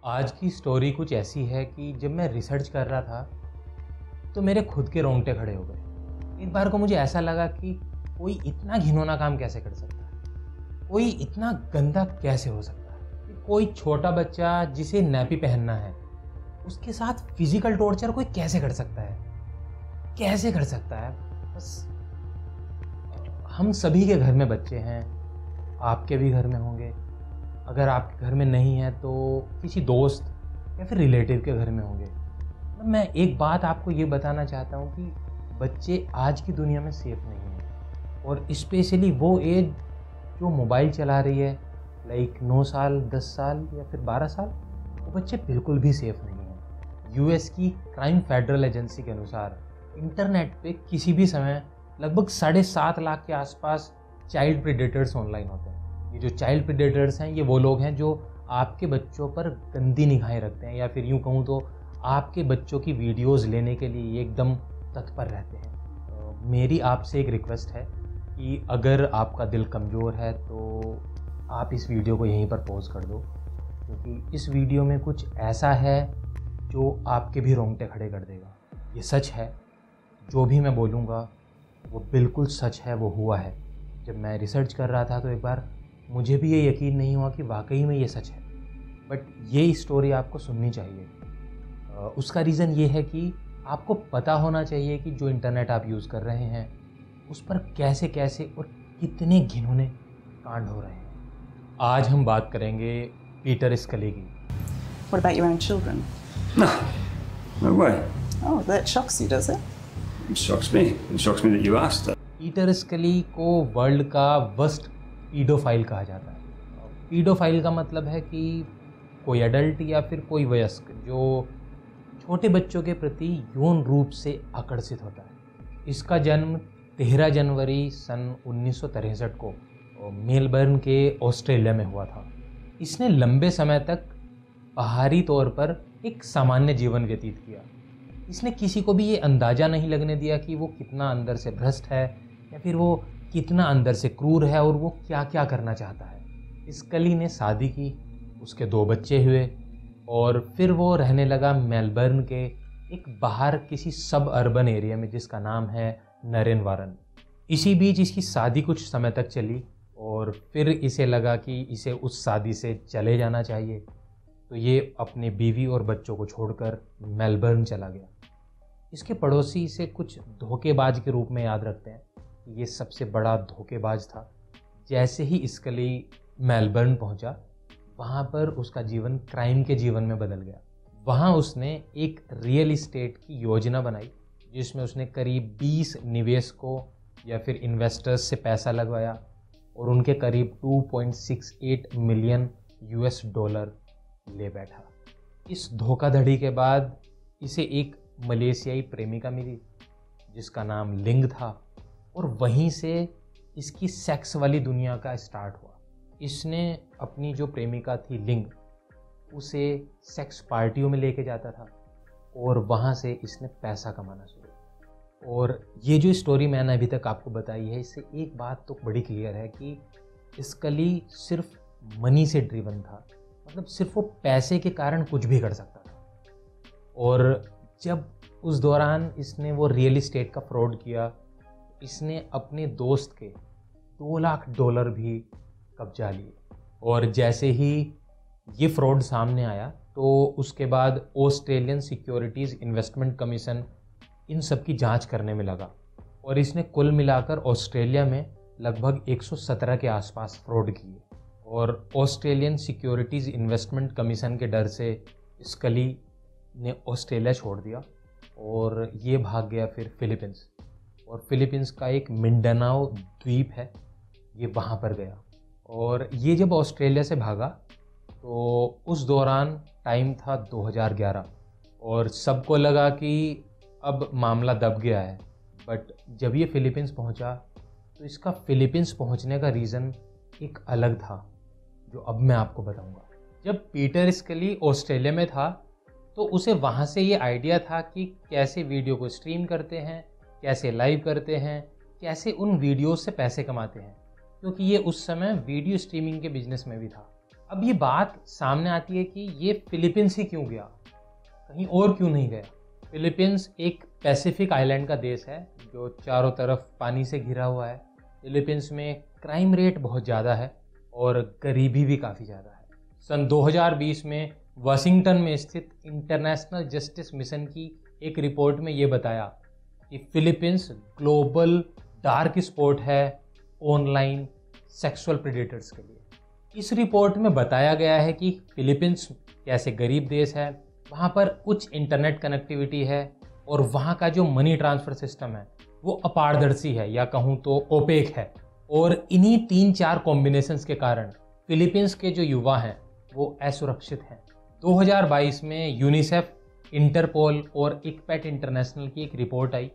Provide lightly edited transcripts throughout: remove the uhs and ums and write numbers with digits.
आज की स्टोरी कुछ ऐसी है कि जब मैं रिसर्च कर रहा था तो मेरे खुद के रोंगटे खड़े हो गए। एक बार को मुझे ऐसा लगा कि कोई इतना घिनौना काम कैसे कर सकता है, कोई इतना गंदा कैसे हो सकता है कि कोई छोटा बच्चा जिसे नैपी पहनना है उसके साथ फिजिकल टॉर्चर कोई कैसे कर सकता है, कैसे कर सकता है। बस हम सभी के घर में बच्चे हैं, आपके भी घर में होंगे, अगर आपके घर में नहीं है तो किसी दोस्त या फिर रिलेटिव के घर में होंगे। मैं एक बात आपको ये बताना चाहता हूँ कि बच्चे आज की दुनिया में सेफ़ नहीं हैं, और स्पेशली वो एज जो मोबाइल चला रही है, लाइक 9 साल, 10 साल या फिर 12 साल, वो बच्चे बिल्कुल भी सेफ़ नहीं हैं। यूएस की क्राइम फेडरल एजेंसी के अनुसार इंटरनेट पे किसी भी समय लगभग 7.5 लाख के आसपास चाइल्ड प्रेडेटर्स ऑनलाइन होते हैं। ये जो चाइल्ड प्रेडेटर्स हैं ये वो लोग हैं जो आपके बच्चों पर गंदी निगाहें रखते हैं, या फिर यूँ कहूँ तो आपके बच्चों की वीडियोस लेने के लिए ये एकदम तत्पर रहते हैं। मेरी आपसे एक रिक्वेस्ट है कि अगर आपका दिल कमज़ोर है तो आप इस वीडियो को यहीं पर पॉज कर दो, क्योंकि इस वीडियो में कुछ ऐसा है जो आपके भी रोंगटे खड़े कर देगा। ये सच है, जो भी मैं बोलूँगा वो बिल्कुल सच है, वो हुआ है। जब मैं रिसर्च कर रहा था तो एक बार मुझे भी ये यकीन नहीं हुआ कि वाकई में ये सच है, बट ये स्टोरी आपको सुननी चाहिए। उसका रीज़न ये है कि आपको पता होना चाहिए कि जो इंटरनेट आप यूज़ कर रहे हैं उस पर कैसे कैसे और कितने घिनौने कांड हो रहे हैं। आज हम बात करेंगे पीटर स्कली की। What about your own children? No, no way. Oh, that shocks you, does it? It shocks me. It shocks me that you asked that. Peter स्कली को वर्ल्ड का वर्स्ट पीडोफाइल कहा जाता है। पीडोफाइल का मतलब है कि कोई एडल्ट या फिर कोई वयस्क जो छोटे बच्चों के प्रति यौन रूप से आकर्षित होता है। इसका जन्म 13 जनवरी सन 1963 को मेलबर्न के ऑस्ट्रेलिया में हुआ था। इसने लंबे समय तक बाहरी तौर पर एक सामान्य जीवन व्यतीत किया। इसने किसी को भी ये अंदाज़ा नहीं लगने दिया कि वो कितना अंदर से भ्रष्ट है या फिर वो कितना अंदर से क्रूर है और वो क्या क्या करना चाहता है। स्कली ने शादी की, उसके 2 बच्चे हुए और फिर वो रहने लगा मेलबर्न के एक बाहर किसी सब अर्बन एरिया में जिसका नाम है नरेनवारन। इसी बीच इसकी शादी कुछ समय तक चली और फिर इसे लगा कि इसे उस शादी से चले जाना चाहिए, तो ये अपने बीवी और बच्चों को छोड़कर मेलबर्न चला गया। इसके पड़ोसी इसे कुछ धोखेबाज के रूप में याद रखते हैं। ये सबसे बड़ा धोखेबाज था। जैसे ही स्कली मेलबर्न पहुंचा, वहां पर उसका जीवन क्राइम के जीवन में बदल गया। वहां उसने एक रियल इस्टेट की योजना बनाई जिसमें उसने करीब 20 निवेशकों या फिर इन्वेस्टर्स से पैसा लगवाया और उनके करीब 2.68 मिलियन यूएस डॉलर ले बैठा। इस धोखाधड़ी के बाद इसे एक मलेशियाई प्रेमिका मिली जिसका नाम लिंग था, और वहीं से इसकी सेक्स वाली दुनिया का स्टार्ट हुआ। इसने अपनी जो प्रेमिका थी लिंग, उसे सेक्स पार्टियों में लेके जाता था और वहाँ से इसने पैसा कमाना शुरू किया। और ये जो स्टोरी मैंने अभी तक आपको बताई है, इससे एक बात तो बड़ी क्लियर है कि स्कली सिर्फ मनी से ड्रिवन था, मतलब सिर्फ वो पैसे के कारण कुछ भी कर सकता था। और जब उस दौरान इसने वो रियल इस्टेट का फ्रॉड किया, इसने अपने दोस्त के $2 लाख भी कब्जा लिए। और जैसे ही ये फ्रॉड सामने आया तो उसके बाद ऑस्ट्रेलियन सिक्योरिटीज़ इन्वेस्टमेंट कमीशन इन सब की जांच करने में लगा, और इसने कुल मिलाकर ऑस्ट्रेलिया में लगभग 117 के आसपास फ्रॉड किए। और ऑस्ट्रेलियन सिक्योरिटीज़ इन्वेस्टमेंट कमीशन के डर से स्कली ने ऑस्ट्रेलिया छोड़ दिया और ये भाग गया फिर फिलीपींस। और फिलीपींस का एक मिंडानाओ द्वीप है, ये वहाँ पर गया। और ये जब ऑस्ट्रेलिया से भागा तो उस दौरान टाइम था 2011 और सबको लगा कि अब मामला दब गया है। बट जब ये फिलीपींस पहुँचा तो इसका फिलीपींस पहुँचने का रीज़न एक अलग था, जो अब मैं आपको बताऊँगा। जब पीटर स्कली ऑस्ट्रेलिया में था तो उसे वहाँ से ये आइडिया था कि कैसे वीडियो को स्ट्रीम करते हैं, कैसे लाइव करते हैं, कैसे उन वीडियोस से पैसे कमाते हैं, क्योंकि ये उस समय वीडियो स्ट्रीमिंग के बिजनेस में भी था। अब ये बात सामने आती है कि ये फिलीपींस ही क्यों गया, कहीं और क्यों नहीं गया। फिलीपींस एक पैसिफिक आइलैंड का देश है जो चारों तरफ पानी से घिरा हुआ है। फिलीपींस में क्राइम रेट बहुत ज़्यादा है और गरीबी भी काफ़ी ज़्यादा है। सन 2020 में वाशिंगटन में स्थित इंटरनेशनल जस्टिस मिशन की एक रिपोर्ट में ये बताया कि फिलीपींस ग्लोबल डार्क स्पॉट है ऑनलाइन सेक्सुअल प्रेडेटर्स के लिए। इस रिपोर्ट में बताया गया है कि फिलीपींस कैसे गरीब देश है, वहाँ पर उच्च इंटरनेट कनेक्टिविटी है और वहाँ का जो मनी ट्रांसफ़र सिस्टम है वो अपारदर्शी है या कहूँ तो ओपेक है। और इन्हीं 3-4 कॉम्बिनेशंस के कारण फिलीपींस के जो युवा हैं वो असुरक्षित हैं। 2022 में यूनिसेफ, इंटरपोल और इक्पैट इंटरनेशनल की एक रिपोर्ट आई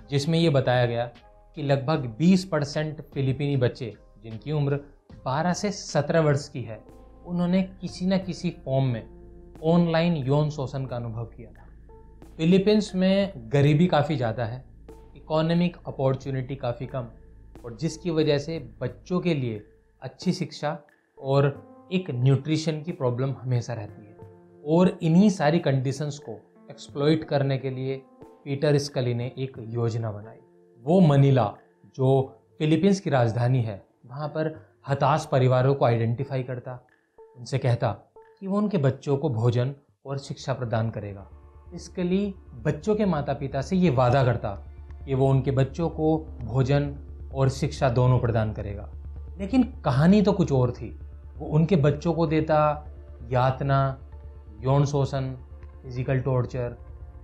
जिसमें ये बताया गया कि लगभग 20% फिलीपीनी बच्चे जिनकी उम्र 12 से 17 वर्ष की है, उन्होंने किसी न किसी फॉर्म में ऑनलाइन यौन शोषण का अनुभव किया था। फिलीपींस में गरीबी काफ़ी ज़्यादा है, इकोनॉमिक अपॉर्चुनिटी काफ़ी कम, और जिसकी वजह से बच्चों के लिए अच्छी शिक्षा और एक न्यूट्रिशन की प्रॉब्लम हमेशा रहती है। और इन्हीं सारी कंडीशंस को एक्सप्लॉइट करने के लिए पीटर स्कली ने एक योजना बनाई। वो मनीला, जो फिलीपींस की राजधानी है, वहाँ पर हताश परिवारों को आइडेंटिफाई करता, उनसे कहता कि वो उनके बच्चों को भोजन और शिक्षा प्रदान करेगा। स्कली बच्चों के माता पिता से ये वादा करता कि वो उनके बच्चों को भोजन और शिक्षा दोनों प्रदान करेगा। लेकिन कहानी तो कुछ और थी। वो उनके बच्चों को देता यातना, यौन शोषण, फिजिकल टॉर्चर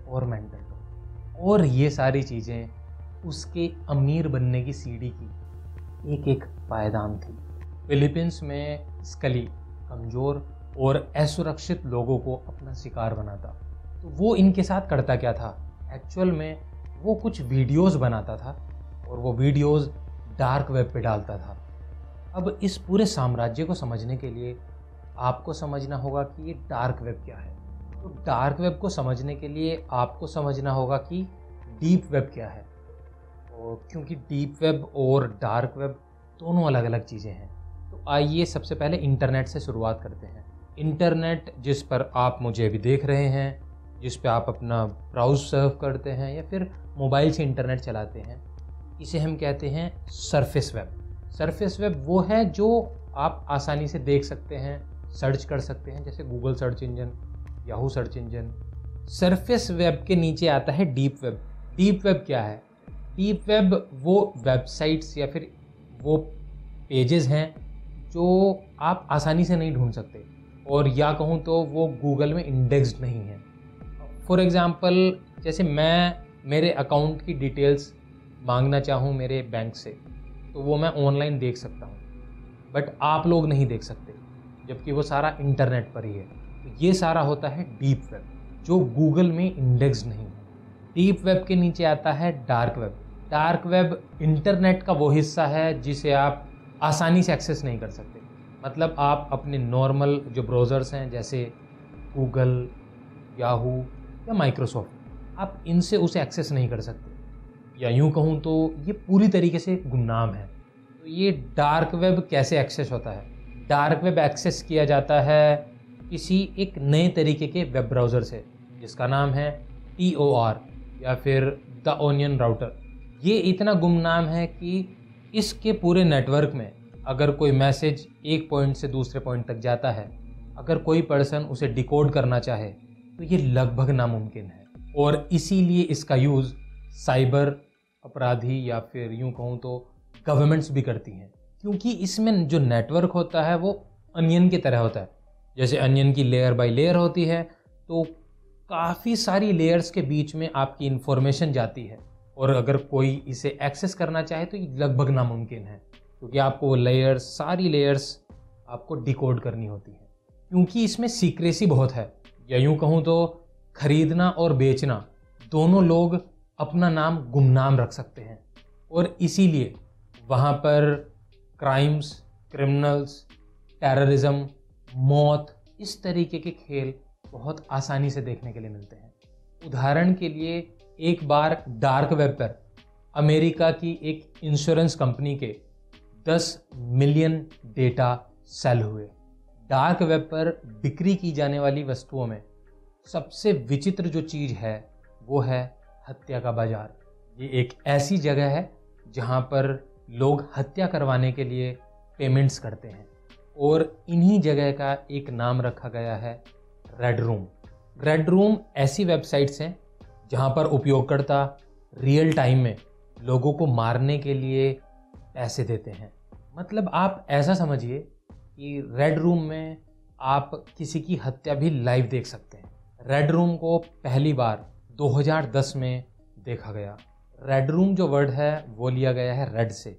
और मेंटल टॉर्चर, और ये सारी चीज़ें उसके अमीर बनने की सीढ़ी की एक एक पायदान थी। फिलीपींस में स्कली कमज़ोर और असुरक्षित लोगों को अपना शिकार बनाता। तो वो इनके साथ करता क्या था, एक्चुअल में वो कुछ वीडियोस बनाता था और वो वीडियोस डार्क वेब पे डालता था। अब इस पूरे साम्राज्य को समझने के लिए आपको समझना होगा कि ये डार्क वेब क्या है। तो डार्क वेब को समझने के लिए आपको समझना होगा कि डीप वेब क्या है, और क्योंकि डीप वेब और डार्क वेब दोनों अलग अलग चीज़ें हैं। तो आइए सबसे पहले इंटरनेट से शुरुआत करते हैं। इंटरनेट जिस पर आप मुझे अभी देख रहे हैं, जिस पे आप अपना ब्राउज सर्व करते हैं या फिर मोबाइल से इंटरनेट चलाते हैं, इसे हम कहते हैं सरफेस वेब। सरफेस वेब वो है जो आप आसानी से देख सकते हैं, सर्च कर सकते हैं, जैसे Google search engine, Yahoo search engine. Surface web के नीचे आता है डीप वेब। डीप वेब क्या है? डीप वेब वो वेबसाइट्स या फिर वो पेजेस हैं जो आप आसानी से नहीं ढूंढ सकते, और या कहूँ तो वो गूगल में इंडेक्स्ड नहीं है। फॉर एग्ज़ाम्पल, जैसे मैं मेरे अकाउंट की डिटेल्स मांगना चाहूँ मेरे बैंक से, तो वो मैं ऑनलाइन देख सकता हूँ, बट आप लोग नहीं देख सकते, जबकि वो सारा इंटरनेट पर ही है। तो ये सारा होता है डीप वेब, जो गूगल में इंडेक्स नहीं है। डीप वेब के नीचे आता है dark web. Dark web internet का वो हिस्सा है जिसे आप आसानी से एक्सेस नहीं कर सकते। मतलब आप अपने नॉर्मल जो ब्राउज़र्स हैं जैसे गूगल, याहू या माइक्रोसॉफ्ट, आप इनसे उसे एक्सेस नहीं कर सकते, या यूँ कहूँ तो ये पूरी तरीके से गुमनाम है। तो ये डार्क वेब कैसे एक्सेस होता है? डार्क वेब एक्सेस किया जाता है किसी एक नए तरीके के वेब ब्राउज़र से जिसका नाम है TOR या फिर द ओनियन राउटर। ये इतना गुमनाम है कि इसके पूरे नेटवर्क में अगर कोई मैसेज एक पॉइंट से दूसरे पॉइंट तक जाता है, अगर कोई पर्सन उसे डिकोड करना चाहे तो ये लगभग नामुमकिन है। और इसीलिए इसका यूज़ साइबर अपराधी या फिर यूँ कहूँ तो गवर्नमेंट्स भी करती हैं, क्योंकि इसमें जो नेटवर्क होता है वो अनियन की तरह होता है। जैसे अनियन की लेयर बाय लेयर होती है, तो काफ़ी सारी लेयर्स के बीच में आपकी इन्फॉर्मेशन जाती है, और अगर कोई इसे एक्सेस करना चाहे तो ये लगभग नामुमकिन है, क्योंकि आपको वो लेयर्स, सारी लेयर्स आपको डिकोड करनी होती है, क्योंकि इसमें सीक्रेसी बहुत है। या यूँ कहूँ तो खरीदना और बेचना दोनों लोग अपना नाम गुमनाम रख सकते हैं, और इसीलिए वहाँ पर क्राइम्स, क्रिमिनल्स, टेररिज्म, मौत, इस तरीके के खेल बहुत आसानी से देखने के लिए मिलते हैं। उदाहरण के लिए, एक बार डार्क वेब पर अमेरिका की एक इंश्योरेंस कंपनी के 10 मिलियन डेटा सेल हुए। डार्क वेब पर बिक्री की जाने वाली वस्तुओं में सबसे विचित्र जो चीज़ है वो है हत्या का बाजार। ये एक ऐसी जगह है जहाँ पर लोग हत्या करवाने के लिए पेमेंट्स करते हैं और इन्हीं जगह का एक नाम रखा गया है रेड रूम। रेड रूम ऐसी वेबसाइट्स हैं जहाँ पर उपयोगकर्ता रियल टाइम में लोगों को मारने के लिए पैसे देते हैं। मतलब आप ऐसा समझिए कि रेड रूम में आप किसी की हत्या भी लाइव देख सकते हैं। रेड रूम को पहली बार 2010 में देखा गया। रेड रूम जो वर्ड है वो लिया गया है रेड से,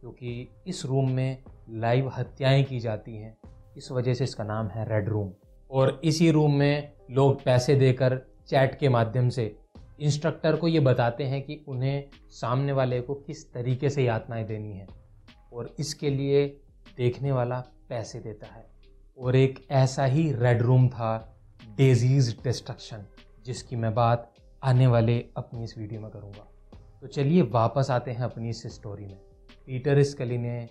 क्योंकि इस रूम में लाइव हत्याएं की जाती हैं, इस वजह से इसका नाम है रेड रूम। और इसी रूम में लोग पैसे देकर चैट के माध्यम से इंस्ट्रक्टर को ये बताते हैं कि उन्हें सामने वाले को किस तरीके से यातनाएं देनी है और इसके लिए देखने वाला पैसे देता है। और एक ऐसा ही रेड रूम था डेजीज डिस्ट्रक्शन, जिसकी मैं बात आने वाले अपनी इस वीडियो में करूँगा। तो चलिए वापस आते हैं अपनी इस स्टोरी में। पीटर स्कली ने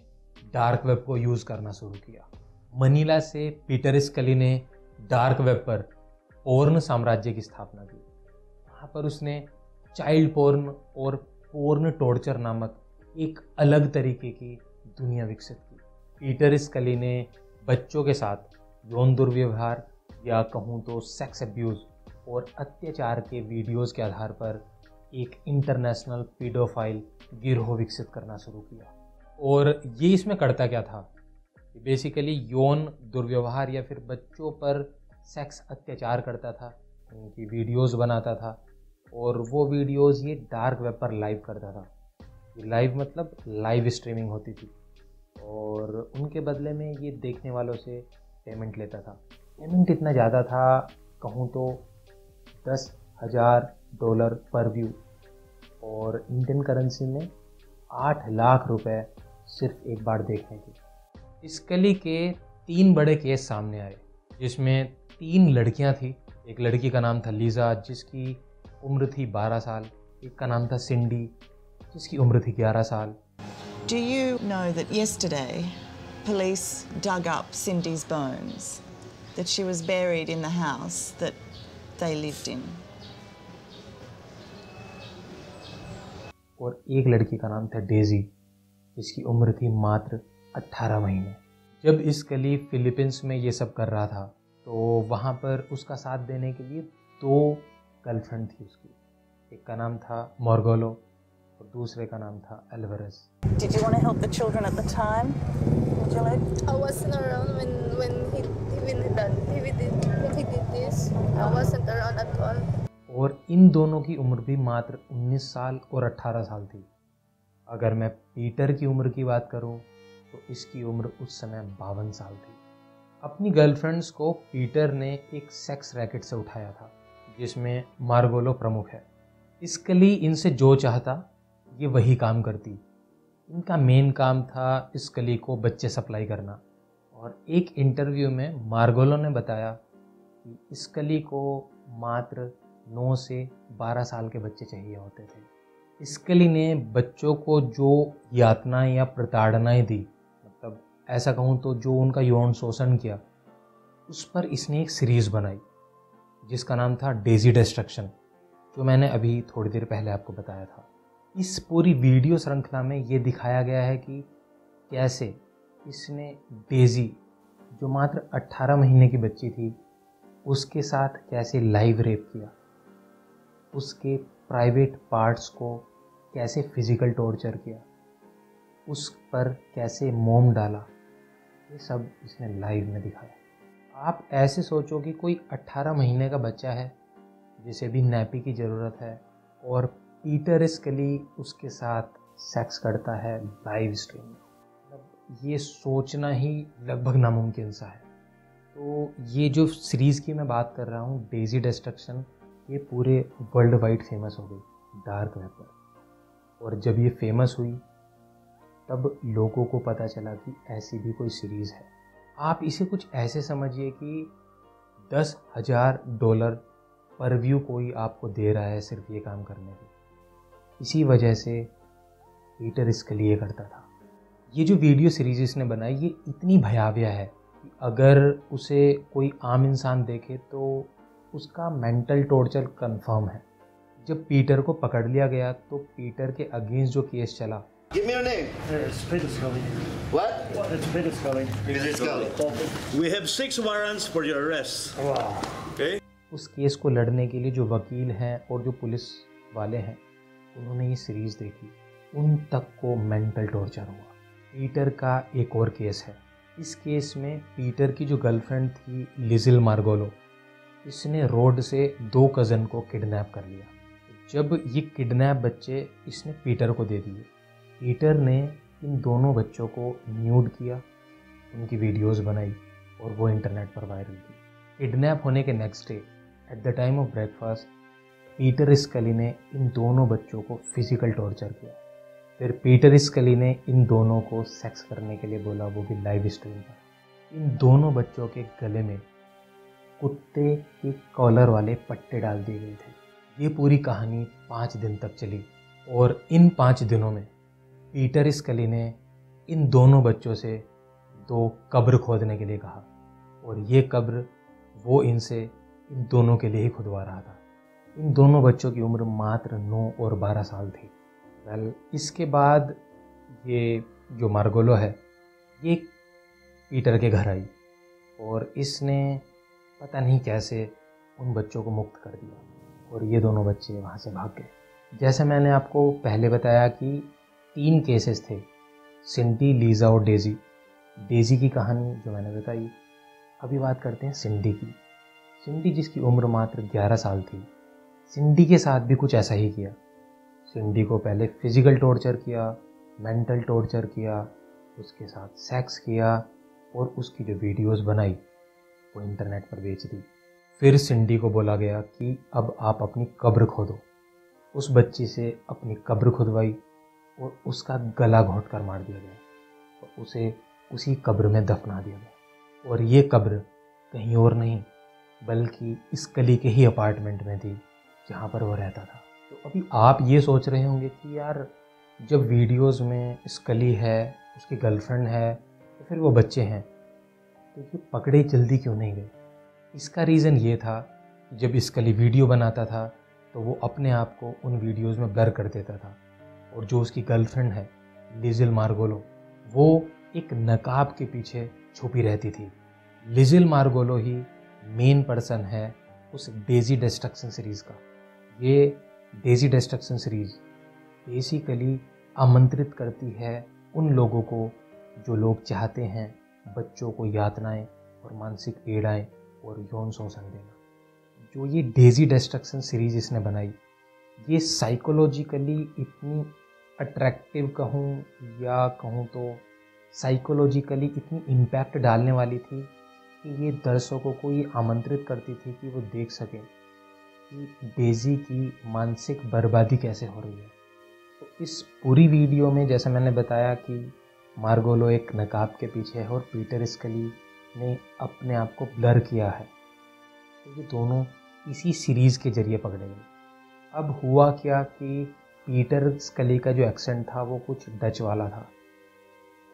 डार्क वेब को यूज़ करना शुरू किया। मनीला से पीटर स्कली ने डार्क वेब पर पोर्न साम्राज्य की स्थापना की। वहाँ पर उसने चाइल्ड पोर्न और पोर्न टॉर्चर नामक एक अलग तरीके की दुनिया विकसित की। पीटर स्कली ने बच्चों के साथ यौन दुर्व्यवहार या कहूँ तो सेक्स अब्यूज़ और अत्याचार के वीडियोज़ के आधार पर एक इंटरनेशनल पीडोफाइल गिरोह विकसित करना शुरू किया। और ये इसमें करता क्या था, बेसिकली यौन दुर्व्यवहार या फिर बच्चों पर सेक्स अत्याचार करता था, उनकी वीडियोज़ बनाता था और वो वीडियोज़ ये डार्क वेब पर लाइव करता था। ये लाइव मतलब लाइव स्ट्रीमिंग होती थी और उनके बदले में ये देखने वालों से पेमेंट लेता था। पेमेंट इतना ज़्यादा था, कहूँ तो $10,000 पर व्यू और इंडियन करेंसी में 8 लाख रुपए सिर्फ एक बार देखने की। स्कली के 3 बड़े केस सामने आए, जिसमें 3 लड़कियां थी। एक लड़की का नाम था लीजा, जिसकी उम्र थी 12 साल। एक का नाम था सिंडी, जिसकी उम्र थी 11 साल। Do you know that yesterday police dug up Cindy's bones, that she was buried in the house that they lived in? और एक लड़की का नाम था डेजी, जिसकी उम्र थी मात्र 18 महीने। जब स्कली फिलीपींस में ये सब कर रहा था तो वहाँ पर उसका साथ देने के लिए 2 गर्लफ्रेंड थी उसकी। एक का नाम था मॉर्गोलो और दूसरे का नाम था एल्वारेस। Did you want to help the children at the time, Angelo? I wasn't around when he did this. I wasn't around at all. और इन दोनों की उम्र भी मात्र 19 साल और 18 साल थी। अगर मैं पीटर की उम्र की बात करूं तो इसकी उम्र उस समय 52 साल थी। अपनी गर्लफ्रेंड्स को पीटर ने एक सेक्स रैकेट से उठाया था, जिसमें मार्गोलो प्रमुख है। स्कली इनसे जो चाहता ये वही काम करती। इनका मेन काम था स्कली को बच्चे सप्लाई करना। और एक इंटरव्यू में मार्गोलो ने बताया कि स्कली को मात्र 9 से 12 साल के बच्चे चाहिए होते थे। स्कली ने बच्चों को जो यातनाएं या प्रताड़नाएं दी, मतलब ऐसा कहूँ तो जो उनका यौन शोषण किया, उस पर इसने एक सीरीज़ बनाई जिसका नाम था डेजी डिस्ट्रक्शन, जो मैंने अभी थोड़ी देर पहले आपको बताया था। इस पूरी वीडियो श्रृंखला में ये दिखाया गया है कि कैसे इसने डेजी, जो मात्र 18 महीने की बच्ची थी, उसके साथ कैसे लाइव रेप किया, उसके प्राइवेट पार्ट्स को कैसे फिजिकल टॉर्चर किया, उस पर कैसे मोम डाला, ये सब इसने लाइव में दिखाया। आप ऐसे सोचो कि कोई 18 महीने का बच्चा है जिसे भी नैपी की ज़रूरत है और पीटर स्कली उसके साथ सेक्स करता है लाइव स्ट्रीम में। मतलब ये सोचना ही लगभग नामुमकिन सा है। तो ये जो सीरीज़ की मैं बात कर रहा हूँ, डेजी डिस्ट्रक्शन, ये पूरे वर्ल्ड वाइड फेमस हो गई डार्क वेब पर। और जब ये फेमस हुई तब लोगों को पता चला कि ऐसी भी कोई सीरीज़ है। आप इसे कुछ ऐसे समझिए कि $10,000 पर व्यू कोई आपको दे रहा है सिर्फ ये काम करने के। इसी वजह से पीटर स्कली ये करता था। ये जो वीडियो सीरीज इसने बनाई, ये इतनी भयावह है, कि अगर उसे कोई आम इंसान देखे तो उसका मेंटल टॉर्चर कंफर्म है। जब पीटर को पकड़ लिया गया तो पीटर के अगेंस्ट जो केस चला, Give me your name. It's Peter Scully. What? It's Peter Scully. Peter Scully. We have 6 warrants for your arrest. Okay? उस केस को लड़ने के लिए जो वकील हैं और जो पुलिस वाले हैं उन्होंने ये सीरीज़ देखी, उन तक को मेंटल टॉर्चर हुआ। पीटर का एक और केस है। इस केस में पीटर की जो गर्लफ्रेंड थी लिजिल मार्गोलो, इसने रोड से 2 कज़न को किडनैप कर लिया। जब ये किडनैप बच्चे इसने पीटर को दे दिए, पीटर ने इन दोनों बच्चों को न्यूड किया, उनकी वीडियोस बनाई और वो इंटरनेट पर वायरल की। किडनैप होने के next day at the time of breakfast Peter स्कली ने इन दोनों बच्चों को फिजिकल टॉर्चर किया। फिर पीटर स्कली ने इन दोनों को सेक्स करने के लिए बोला, वो भी लाइव स्ट्रीम पर। इन दोनों बच्चों के गले में कुत्ते की कॉलर वाले पट्टे डाल दिए गए थे। ये पूरी कहानी 5 दिन तक चली और इन 5 दिनों में पीटर स्कली ने इन दोनों बच्चों से 2 कब्र खोदने के लिए कहा और ये कब्र वो इनसे इन दोनों के लिए ही खुदवा रहा था। इन दोनों बच्चों की उम्र मात्र 9 और 12 साल थी। इसके बाद ये जो मार्गोलो है ये पीटर के घर आई और इसने पता नहीं कैसे उन बच्चों को मुक्त कर दिया और ये दोनों बच्चे वहाँ से भाग गए। जैसे मैंने आपको पहले बताया कि 3 केसेस थे, सिंडी, लीज़ा और डेज़ी। डेज़ी की कहानी जो मैंने बताई। अभी बात करते हैं सिंडी की। सिंडी जिसकी उम्र मात्र 11 साल थी, सिंडी के साथ भी कुछ ऐसा ही किया। सिंडी को पहले फिजिकल टॉर्चर किया, मेंटल टॉर्चर किया, उसके साथ सेक्स किया और उसकी जो वीडियोस बनाई वो इंटरनेट पर बेच दी। फिर सिंडी को बोला गया कि अब आप अपनी कब्र खोदो। उस बच्ची से अपनी कब्र खुदवाई और उसका गला घोंट कर मार दिया गया और उसे उसी कब्र में दफना दिया गया। और ये कब्र कहीं और नहीं बल्कि इस गली के ही अपार्टमेंट में थी जहाँ पर वो रहता था। तो अभी आप ये सोच रहे होंगे कि यार जब वीडियोस में स्कली है, उसकी गर्लफ्रेंड है, तो फिर वो बच्चे हैं, तो ये पकड़े जल्दी क्यों नहीं गए? इसका रीज़न ये था कि जब स्कली वीडियो बनाता था तो वो अपने आप को उन वीडियोस में ब्लर कर देता था और जो उसकी गर्लफ्रेंड है लिजिल मार्गोलो, वो एक नकाब के पीछे छुपी रहती थी। लिजिल मार्गोलो ही मेन पर्सन है उस डेज़ी डिस्ट्रक्शन सीरीज़ का। ये डेज़ी डिस्ट्रक्शन सीरीज़ बेसिकली आमंत्रित करती है उन लोगों को जो लोग चाहते हैं बच्चों को यातनाएं और मानसिक पीड़ाएं और यौन शोषण देना। जो ये डेज़ी डिस्ट्रक्शन सीरीज़ इसने बनाई, ये साइकोलॉजिकली इतनी अट्रैक्टिव कहूँ या कहूँ तो साइकोलॉजिकली इतनी इम्पैक्ट डालने वाली थी कि ये दर्शकों को ये आमंत्रित करती थी कि वो देख सकें कि डेज़ी की मानसिक बर्बादी कैसे हो रही है। तो इस पूरी वीडियो में जैसे मैंने बताया कि मार्गोलो एक नकाब के पीछे है और पीटर स्कली ने अपने आप को ब्लर किया है, तो ये दोनों इसी सीरीज़ के ज़रिए पकड़े गए। अब हुआ क्या कि पीटर स्कली का जो एक्सेंट था वो कुछ डच वाला था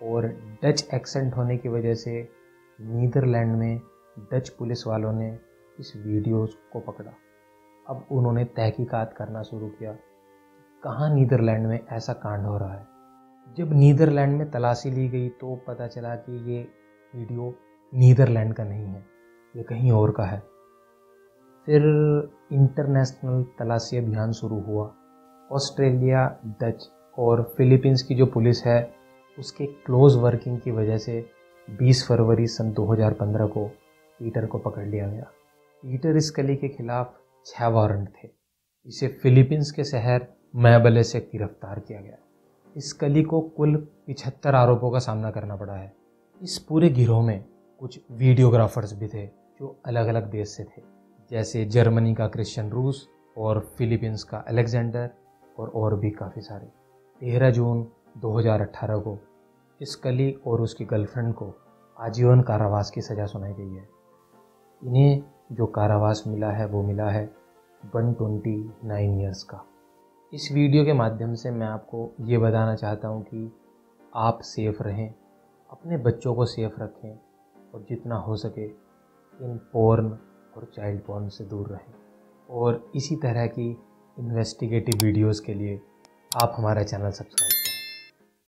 और डच एक्सेंट होने की वजह से नीदरलैंड में डच पुलिस वालों ने इस वीडियो को पकड़ा। अब उन्होंने तहकीकात करना शुरू किया, कहाँ नीदरलैंड में ऐसा कांड हो रहा है। जब नीदरलैंड में तलाशी ली गई तो पता चला कि ये वीडियो नीदरलैंड का नहीं है, ये कहीं और का है। फिर इंटरनेशनल तलाशी अभियान शुरू हुआ। ऑस्ट्रेलिया, डच और फिलीपींस की जो पुलिस है उसके क्लोज वर्किंग की वजह से 20 फरवरी सन 2015 को पीटर को पकड़ लिया गया। पीटर स्कली के खिलाफ 6 वारंट थे। इसे फिलीपींस के शहर मैबले से गिरफ्तार किया गया। स्कली को कुल 75 आरोपों का सामना करना पड़ा है। इस पूरे गिरोह में कुछ वीडियोग्राफर्स भी थे जो अलग अलग देश से थे, जैसे जर्मनी का क्रिश्चियन रूस और फिलीपींस का अलेक्जेंडर और भी काफ़ी सारे। 13 जून 2018 को स्कली और उसकी गर्लफ्रेंड को आजीवन कारावास की सज़ा सुनाई गई है। इन्हें जो कारावास मिला है वो मिला है 129 ईयर्स का। इस वीडियो के माध्यम से मैं आपको ये बताना चाहता हूँ कि आप सेफ़ रहें, अपने बच्चों को सेफ़ रखें और जितना हो सके इन पोर्न और चाइल्ड पोर्न से दूर रहें। और इसी तरह की इन्वेस्टिगेटिव वीडियोस के लिए आप हमारा चैनल सब्सक्राइब